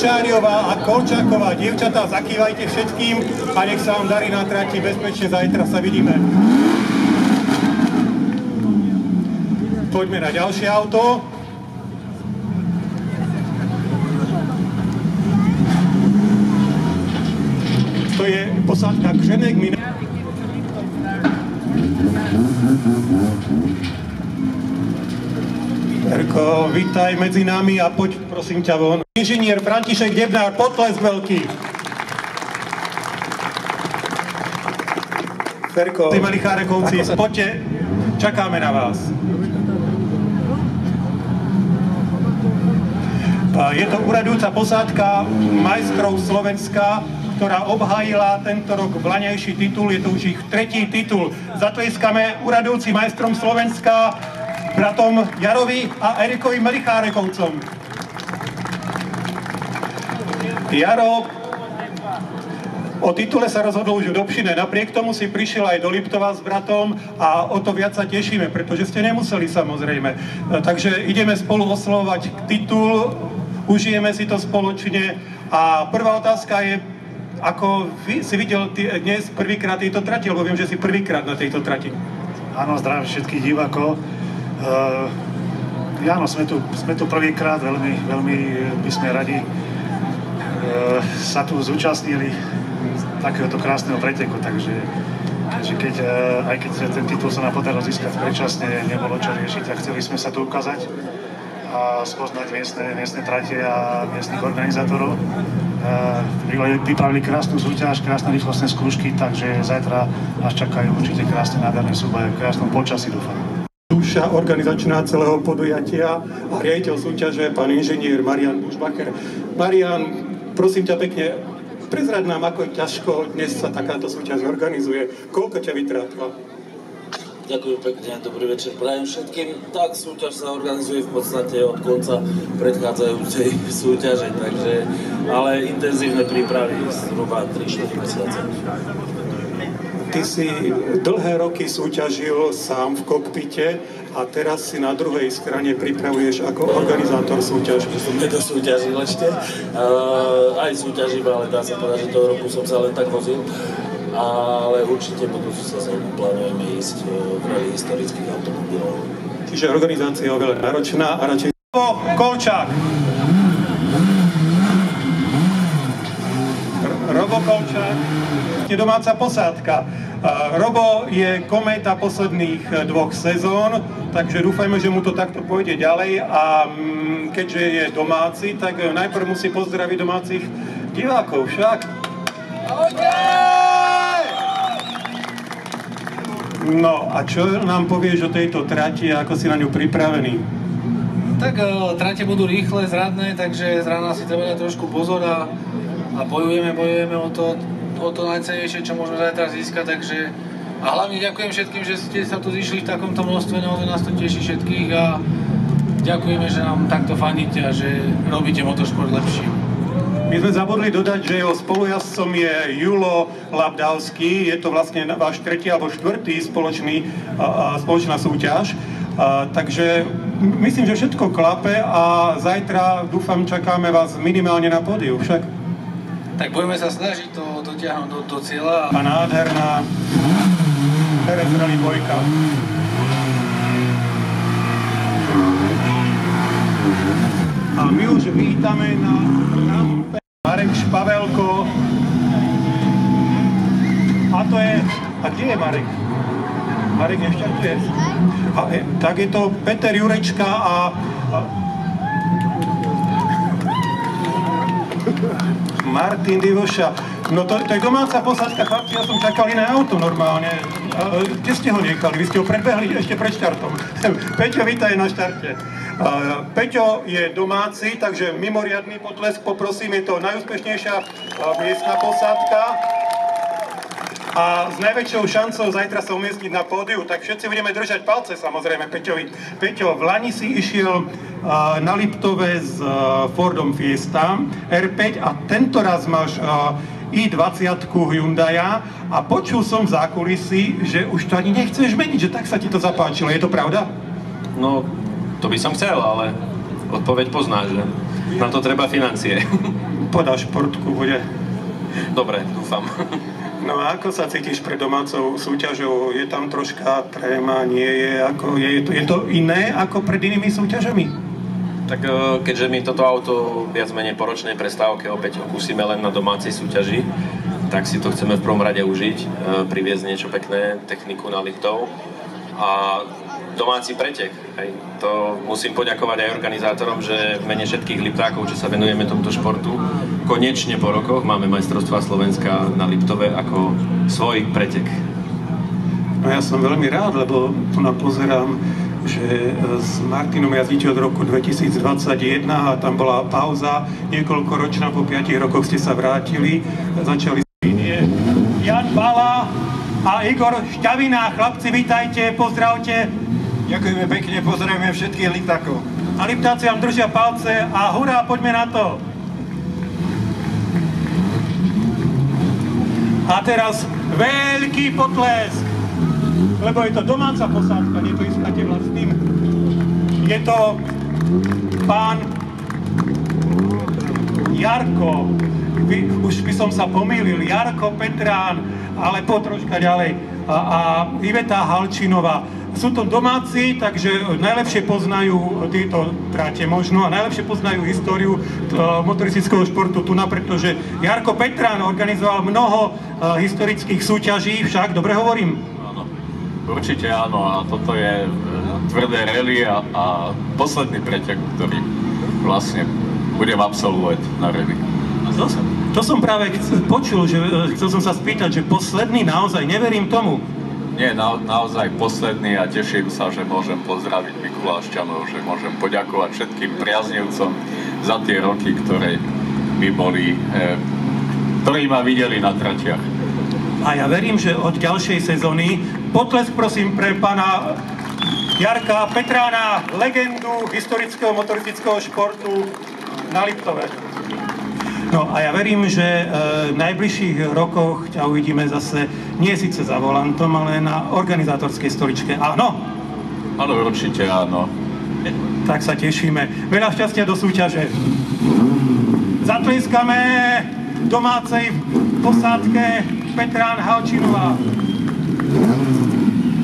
Kučáriová a Kolčáková. Dievčatá, zakývajte všetkým a nech sa vám darí na trati bezpečne. Zajtra sa vidíme. Poďme na ďalšie auto. To je posádka Křenek. Erko, vítaj medzi nami a poď prosím ťa von. Inžinier František Debnár, potlesk veľký. Ferko, milí Chárekovci, poďte, čakáme na vás. Je to uradujúca posádka majstrov Slovenska, ktorá obhájila tento rok vlaňajší titul, je to už ich 3. titul. Zatlieskame uradujúcim majstrom Slovenska, bratom Jarovi a Erikovi Melichárekovcom. Jaro o titule sa rozhodol už v Dobšine, napriek tomu si prišiel aj do Liptova s bratom a o to viac sa tešíme, pretože ste nemuseli samozrejme. Takže ideme spolu oslovovať titul, užijeme si to spoločne a prvá otázka je, ako si videl dnes prvýkrát tejto trati, lebo viem, že si prvýkrát na tejto trati. Áno, zdravím všetkých divákov. Áno, sme tu prvýkrát, veľmi by sme radi sa tu zúčastnili takéhoto krásneho preteku, takže aj keď ten titul sa nám podarilo získať predčasne, nebolo čo riešiť a chceli sme sa tu ukázať a spoznať miestne trate a miestnych organizátorov. Vypravili krásnu súťaž, krásne rýchlostné skúšky, takže zajtra nás čakajú určite krásne nádherné súboje v krásnom počasí, dúfam. Duša organizačná celého podujatia a riaditeľ súťaže, pán inžinier Marian Bušbacher. Marian, prosím ťa pekne, prezrad nám, ako ťažko dnes sa takáto súťaž organizuje. Koľko ťa vytrátila? Ďakujem pekne, dobrý večer prajem všetkým. Tak, súťaž sa organizuje v podstate od konca predchádzajúcej súťaže, takže, ale intenzívne prípravy zhruba 3-4 mesiace. Ty si dlhé roky súťažil sám v kokpite a teraz si na druhej strane pripravuješ ako organizátor súťaž. Som nedosúťažil ešte, aj súťažím, ale dá sa povedať, že toho roku som sa len tak vozil. Ale určite budúcu sezónu plánujeme ísť v rally historických automobilov. Čiže organizácia je oveľa náročná a radšej... Kolčák! Robo Kolčák, domáca posádka. Robo je kométa posledných 2 sezón, takže dúfajme, že mu to takto pôjde ďalej a keďže je domáci, tak najprv musí pozdraviť domácich divákov však. No a čo nám povieš o tejto trati a ako si na ňu pripravený? Tak trate budú rýchle, zradné, takže z rána si treba dať trošku pozor a bojujeme o to najcennejšie, čo môžeme zajtra získať, takže a hlavne ďakujem všetkým, že ste sa tu zišli v takomto množstve, naozaj nás to teší všetkých a ďakujeme, že nám takto fandíte a že robíte motorsport lepší. My sme zabudli dodať, že jeho spolujazdcom je Julo Labdavský, je to vlastne váš 3. alebo 4. spoločná súťaž, takže myslím, že všetko klape a zajtra, dúfam, čakáme vás minimálne na pódiu však. Tak budeme sa snažiť to dotiahnuť do cieľa. A nádherná Perez Rally 2. A my už vítame na rampe Marek Špavelko. A to je... A kde je Marek? Marek neštartuje. Tak je to Peter Jurečka a Martin Divoša. No to je domáca posádka, chlapci, ja som čakal iné auto normálne. Kde ste ho nechali? Vy ste ho predbehli ešte pred štartom. Peťo, vítaj na štarte. Peťo je domáci, takže mimoriadny potlesk, poprosím, je to najúspešnejšia miestna posádka. A s najväčšou šancou zajtra sa umiestniť na pódiu, tak všetci budeme držať palce samozrejme Peťovi. Peťo, v Lani si išiel na Liptove s Fordom Fiesta R5 a tento raz máš i20 Hyundai'a a počul som v zákulisí, že už to ani nechceš meniť, že tak sa ti to zapáčilo. Je to pravda? No, to by som chcel, ale odpoveď poznáš, že na to treba financie. podáš športku bude. Dobre, dúfam. No a ako sa cítiš pred domácou súťažou? Je tam troška tréma, nie je? Je to iné ako pred inými súťažami? Tak keďže my toto auto viac menej po ročnej prestávke opäť okúsime len na domácej súťaži, tak si to chceme v prvom rade užiť, priviesť niečo pekné, techniku na liftov a domáci pretek. Hej. To musím poďakovať aj organizátorom, že v mene všetkých liftákov, čo sa venujeme tomuto športu, konečne po rokoch máme majstrovstvá Slovenska na Liptove ako svoj pretek. No ja som veľmi rád, lebo tu napozerám, že s Martinom jazdíte od roku 2021 a tam bola pauza, niekoľkoročná, po 5 rokoch ste sa vrátili, začali Jan Bala a Igor Šťavina. Chlapci, vítajte, pozdravte. Ďakujeme pekne, pozdravujeme všetkých liftákov. A liftáci vám držia palce a hurá, poďme na to. A teraz veľký potlesk, lebo je to domáca posádka, nie to iskáte vlastným. Je to pán Jarko, už by som sa pomýlil, Jarko Petrán, ale troška ďalej, a Iveta Halčinová. Sú to domáci, takže najlepšie poznajú tieto tráte možno a najlepšie poznajú históriu motoristického športu tu, pretože Jarko Petrán organizoval mnoho historických súťaží, však, dobre hovorím? Áno, určite áno, a toto je tvrdé rally a posledný pretek, ktorý vlastne budem absolvovať na rally. To som práve počul, že chcel som sa spýtať, že posledný naozaj, neverím tomu. Nie, naozaj posledný a teším sa, že môžem pozdraviť Mikulášťanov, že môžem poďakovať všetkým priaznivcom za tie roky, ktoré mi boli, ktorí ma videli na tratiach. A ja verím, že od ďalšej sezóny, potlesk prosím pre pána Jarka Petrána, legendu historického motoristického športu na Liptove. No a ja verím, že v najbližších rokoch ťa uvidíme zase nie síce za volantom, ale na organizátorskej stoličke. Áno? Áno, určite áno. Tak sa tešíme. Veľa šťastia do súťaže. Zatlieskame domácej posádke Petrán Halčinová.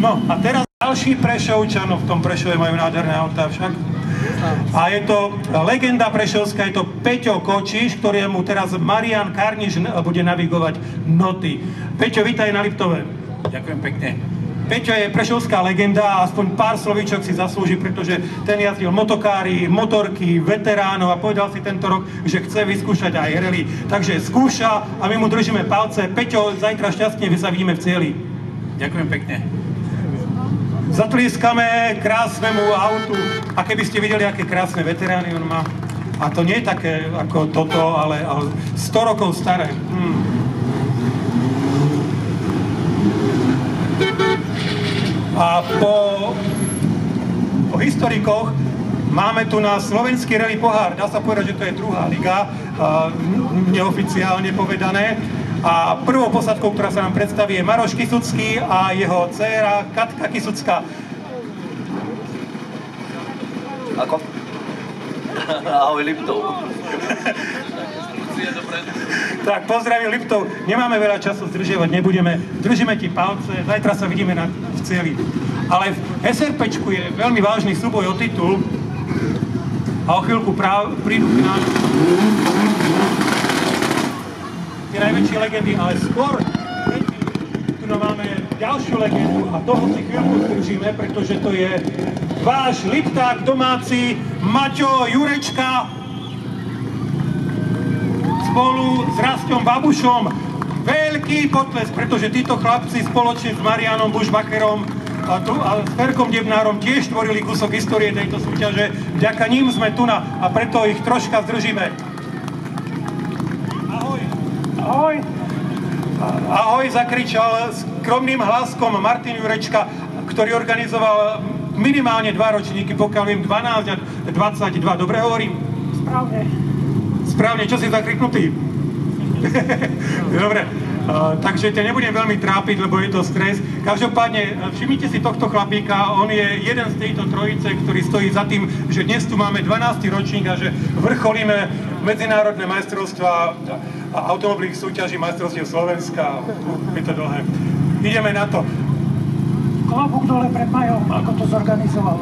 No a teraz ďalší Prešovčan, v tom Prešove majú nádherné autá však. A je to legenda prešovská, je to Peťo Kočiš, ktorému teraz Marian Karniš bude navigovať noty. Peťo, vítaj na Liptove. Ďakujem pekne. Peťo je prešovská legenda a aspoň pár slovíčok si zaslúži, pretože ten jazdil motokári, motorky, veteránov a povedal si tento rok, že chce vyskúšať aj rally. Takže skúša a my mu držíme palce. Peťo, zajtra šťastne sa vidíme v cieli. Ďakujem pekne. Zatlieskame krásnemu autu a keby ste videli, aké krásne veterány on má. A to nie je také ako toto, ale 100 rokov staré. A po historikoch máme tu na slovenský rally pohár. Dá sa povedať, že to je druhá liga, neoficiálne povedané. A prvou posádkou, ktorá sa nám predstaví, je Maroš Kisucký a jeho dcéra Katka Kisucká. Ako? Ahoj Liptov. Tak, pozdravím Liptov. Nemáme veľa času, zdržiavať nebudeme. Držíme ti palce, zajtra sa vidíme v cieli. Ale v SRPčku je veľmi vážny súboj o titul a o chvíľku prídu k nám tie najväčšie legendy, ale skôr tu máme ďalšiu legendu a toho si chvíľku zdržíme, pretože to je váš lipták domáci Maťo Jurečka spolu s Rastom Babušom. Veľký potlesk, pretože títo chlapci spoločne s Marianom Bušbacherom a s Ferkom Debnárom tiež tvorili kúsok histórie tejto súťaže. Vďaka ním sme tu a preto ich troška zdržíme. Ahoj! Ahoj, zakričal skromným hlaskom Martin Jurečka, ktorý organizoval minimálne 2 ročníky, pokiaľ viem 12 a 22. Dobre hovorím? Správne. Správne, čo si zakriknutý? Dobre, takže ťa nebudem veľmi trápiť, lebo je to stres. Každopádne, všimnite si tohto chlapíka, on je jeden z tejto trojice, ktorý stojí za tým, že dnes tu máme 12. ročník a že vrcholíme medzinárodné majstrovstvá a automobilových súťaží majstrovstiev Slovenska. Je to dlhé. Ideme na to. Klobúk dole pred Majom, ako to zorganizoval.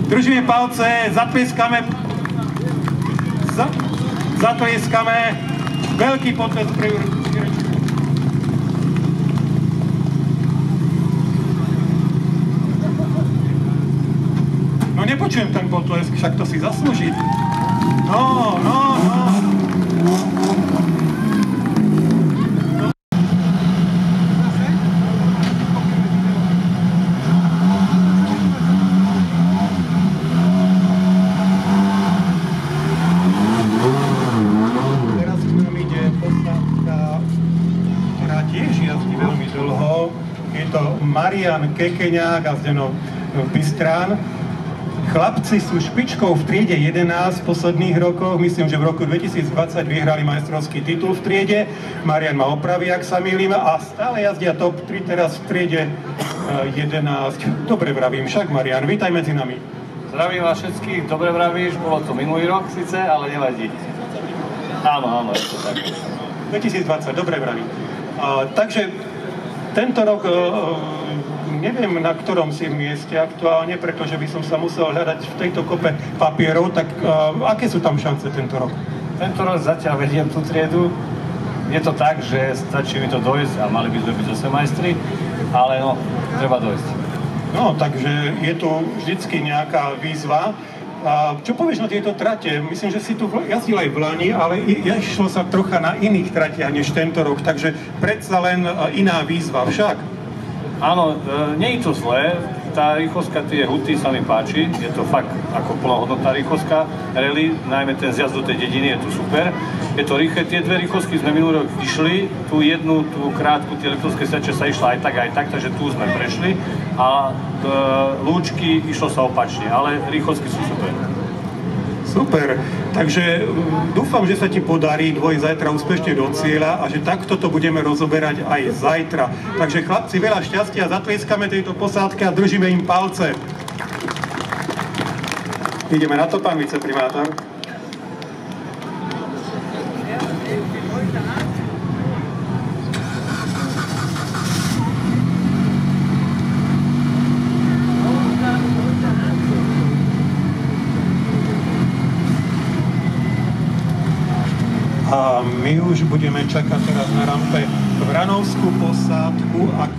Držíme palce, zatlieskame. Zatlieskame. Veľký potlesk pre Jurečku. No nepočujem ten potlesk, však to si zaslúži. No. Teraz k nám ide posádka, ktorá tiež jazdí veľmi dlho. Je to Marian Kekeňák a Zdeno Bystrán. Chlapci sú špičkou v triede 11 v posledných rokoch. Myslím, že v roku 2020 vyhrali majstrovský titul v triede. Marian ma opraví, ak sa mýlim, a stále jazdia top 3 teraz v triede 11. Dobre vravím však, Marian, vítaj medzi nami. Zdravím vás všetkých, dobre vravíš, bolo to minulý rok síce, ale nevadí. Áno, je to tak. 2020, dobre vravím. Takže tento rok neviem, na ktorom si mieste aktuálne, pretože by som sa musel hľadať v tejto kope papierov, tak aké sú tam šance tento rok? Tento rok zatiaľ vediem tú triedu. Je to tak, že stačí mi to dojsť a mali by sme byť 8 majstri, ale no, treba dojsť. No, takže je tu vždycky nejaká výzva. Čo povieš na tieto trate? Myslím, že si tu jazdil aj v Lani, ale išlo sa trocha na iných tratiach než tento rok, takže predsa len iná výzva však. Áno, nie je to zlé, tá rýchlostka, tie huty sa mi páči, je to fakt ako plnohodnotná rýchlostka, rally, najmä ten zjazd do tej dediny, je to super. Je to rýchle, tie dve rýchlostky sme minulý rok išli, tú jednu, tú krátku, tie elektronické sedače sa išla aj tak, takže tu sme prešli a lúčky išlo sa opačne, ale rýchlostky sú super. Super, takže dúfam, že sa ti podarí dvoj zajtra úspešne do cieľa a že takto to budeme rozoberať aj zajtra. Takže chlapci, veľa šťastia, zatlieskame tejto posádke a držíme im palce. Ideme na to, pán viceprimátor. A my už budeme čakať teraz na rampe Vranovskú posádku. Ak